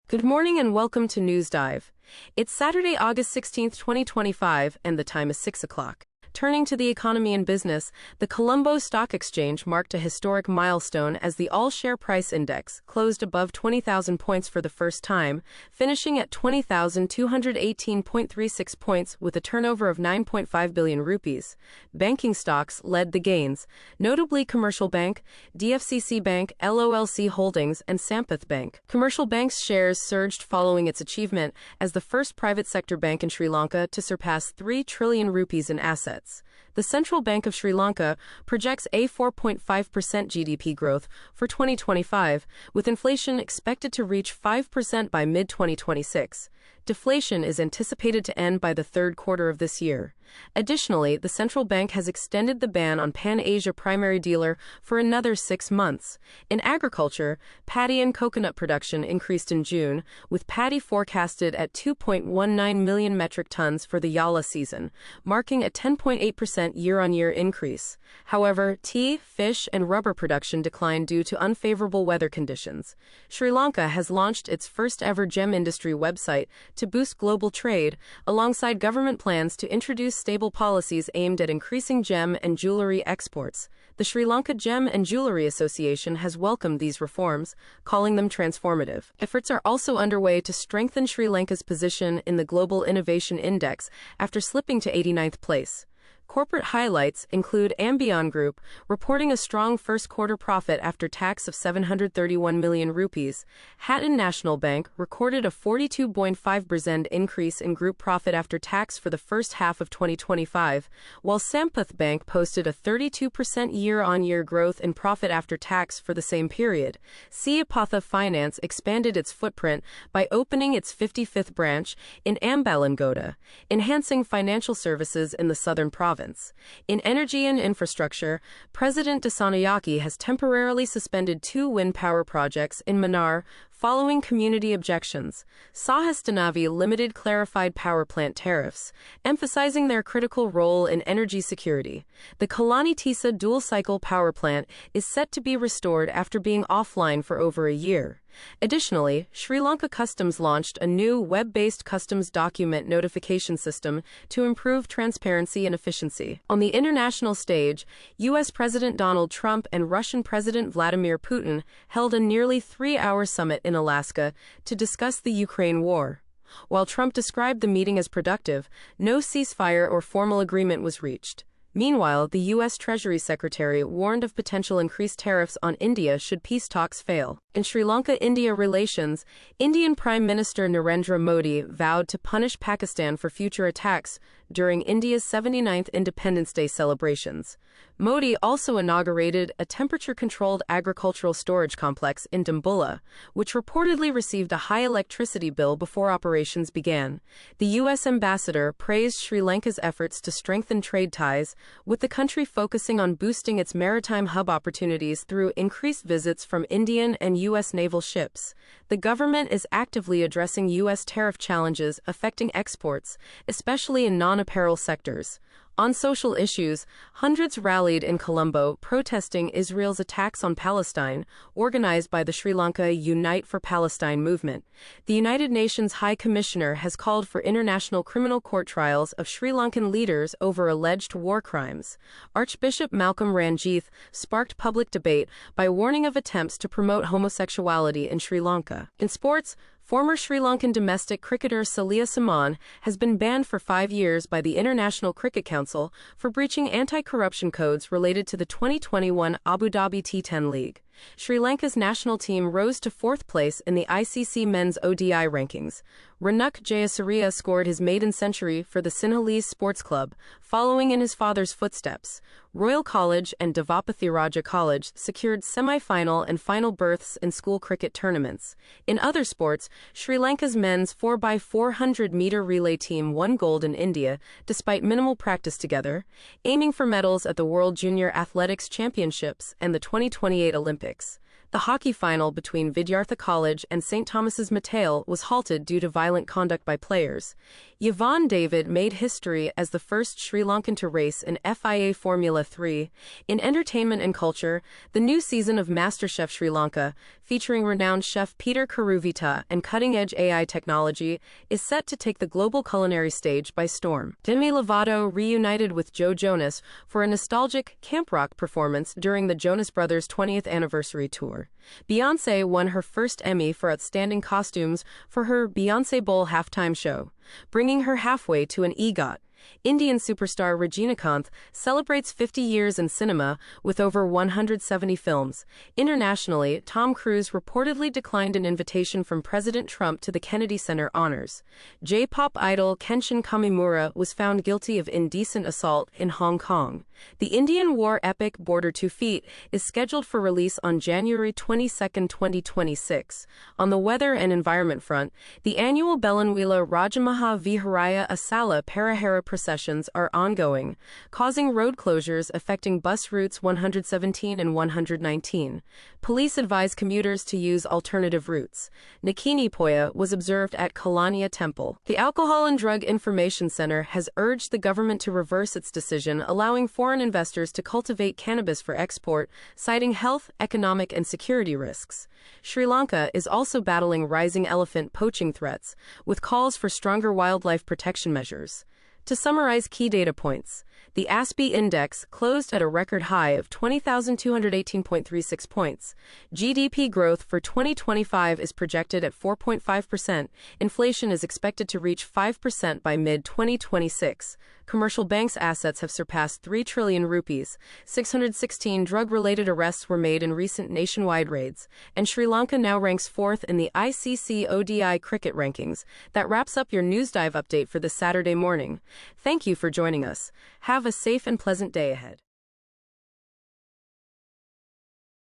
Good morning and welcome to NewsDive. It's Saturday, August 16th, 2025, and the time is 6 o'clock. Turning to the economy and business, the Colombo Stock Exchange marked a historic milestone as the all-share price index closed above 20,000 points for the first time, finishing at 20,218.36 points with a turnover of 9.5 billion rupees. Banking stocks led the gains, notably Commercial Bank, DFCC Bank, LOLC Holdings, and Sampath Bank. Commercial Bank's shares surged following its achievement as the first private sector bank in Sri Lanka to surpass 3 trillion rupees in assets. The Central Bank of Sri Lanka projects a 4.5% GDP growth for 2025, with inflation expected to reach 5% by mid-2026. Deflation is anticipated to end by the third quarter of this year. Additionally, the central bank has extended the ban on Pan-Asia primary dealer for another 6 months. In agriculture, paddy and coconut production increased in June, with paddy forecasted at 2.19 million metric tons for the Yala season, marking a 10.8% year-on-year increase. However, tea, fish, and rubber production declined due to unfavorable weather conditions. Sri Lanka has launched its first-ever gem industry website to boost global trade, alongside government plans to introduce stable policies aimed at increasing gem and jewelry exports. The Sri Lanka Gem and Jewelry Association has welcomed these reforms, calling them transformative. Efforts are also underway to strengthen Sri Lanka's position in the Global Innovation Index after slipping to 89th place. Corporate highlights include Ambion Group, reporting a strong first-quarter profit after tax of 731 million rupees. Hatton National Bank recorded a 42.5% increase in group profit after tax for the first half of 2025, while Sampath Bank posted a 32% year-on-year growth in profit after tax for the same period. Siapatha Finance expanded its footprint by opening its 55th branch in Ambalangoda, enhancing financial services in the southern province. In energy and infrastructure, President Dasanayake has temporarily suspended 2 wind power projects in Mannar following community objections. Sahastanavi Limited clarified power plant tariffs, emphasizing their critical role in energy security. The Kalani Tisa dual-cycle power plant is set to be restored after being offline for over a year. Additionally, Sri Lanka Customs launched a new web-based customs document notification system to improve transparency and efficiency. On the international stage, U.S. President Donald Trump and Russian President Vladimir Putin held a nearly 3-hour summit in Alaska to discuss the Ukraine war. While Trump described the meeting as productive, no ceasefire or formal agreement was reached. Meanwhile, the U.S. Treasury Secretary warned of potential increased tariffs on India should peace talks fail. In Sri Lanka-India relations, Indian Prime Minister Narendra Modi vowed to punish Pakistan for future attacks during India's 79th Independence Day celebrations. Modi also inaugurated a temperature-controlled agricultural storage complex in Dambulla, which reportedly received a high electricity bill before operations began. The U.S. ambassador praised Sri Lanka's efforts to strengthen trade ties, with the country focusing on boosting its maritime hub opportunities through increased visits from Indian and U.S. naval ships. The government is actively addressing U.S. tariff challenges affecting exports, especially in non-apparel sectors. On social issues, hundreds rallied in Colombo protesting Israel's attacks on Palestine, organized by the Sri Lanka Unite for Palestine movement. The United Nations High Commissioner has called for international criminal court trials of Sri Lankan leaders over alleged war crimes. Archbishop Malcolm Ranjith sparked public debate by warning of attempts to promote homosexuality in Sri Lanka. In sports, former Sri Lankan domestic cricketer Salia Saman has been banned for 5 years by the International Cricket Council for breaching anti-corruption codes related to the 2021 Abu Dhabi T10 League. Sri Lanka's national team rose to 4th place in the ICC men's ODI rankings. Ranuk Jayasuriya scored his maiden century for the Sinhalese Sports Club, following in his father's footsteps. Royal College and Devapathy Raja College secured semi-final and final berths in school cricket tournaments. In other sports, Sri Lanka's men's 4x400-meter relay team won gold in India, despite minimal practice together, aiming for medals at the World Junior Athletics Championships and the 2028 Olympics. The hockey final between Vidyartha College and St. Thomas's Matale was halted due to violent conduct by players. Yvonne David made history as the first Sri Lankan to race in FIA Formula 3. In entertainment and culture, the new season of MasterChef Sri Lanka, featuring renowned chef Peter Karuvita and cutting-edge AI technology, is set to take the global culinary stage by storm. Demi Lovato reunited with Joe Jonas for a nostalgic camp rock performance during the Jonas Brothers' 20th anniversary tour. Beyoncé won her first Emmy for Outstanding Costumes for her Beyoncé Bowl halftime show, bringing her halfway to an EGOT. Indian superstar Regina Kanth celebrates 50 years in cinema with over 170 films. Internationally, Tom Cruise reportedly declined an invitation from President Trump to the Kennedy Center honors. J-pop idol Kenshin Kamimura was found guilty of indecent assault in Hong Kong. The Indian war epic Border 2 Feet is scheduled for release on January 22, 2026. On the weather and environment front, the annual Belanwila Rajamaha Viharaya Asala Parahara processions are ongoing, causing road closures affecting bus routes 117 and 119. Police advise commuters to use alternative routes. Nikini Poya was observed at Kalania Temple. The Alcohol and Drug Information Center has urged the government to reverse its decision allowing foreign investors to cultivate cannabis for export, citing health, economic, and security risks. Sri Lanka is also battling rising elephant poaching threats, with calls for stronger wildlife protection measures. To summarize key data points, the ASPI index closed at a record high of 20,218.36 points. GDP growth for 2025 is projected at 4.5%. Inflation is expected to reach 5% by mid-2026. Commercial banks' assets have surpassed 3 trillion rupees. 616 drug-related arrests were made in recent nationwide raids, and Sri Lanka now ranks 4th in the ICC ODI cricket rankings. That wraps up your NewsDive update for this Saturday morning. Thank you for joining us. Have a safe and pleasant day ahead.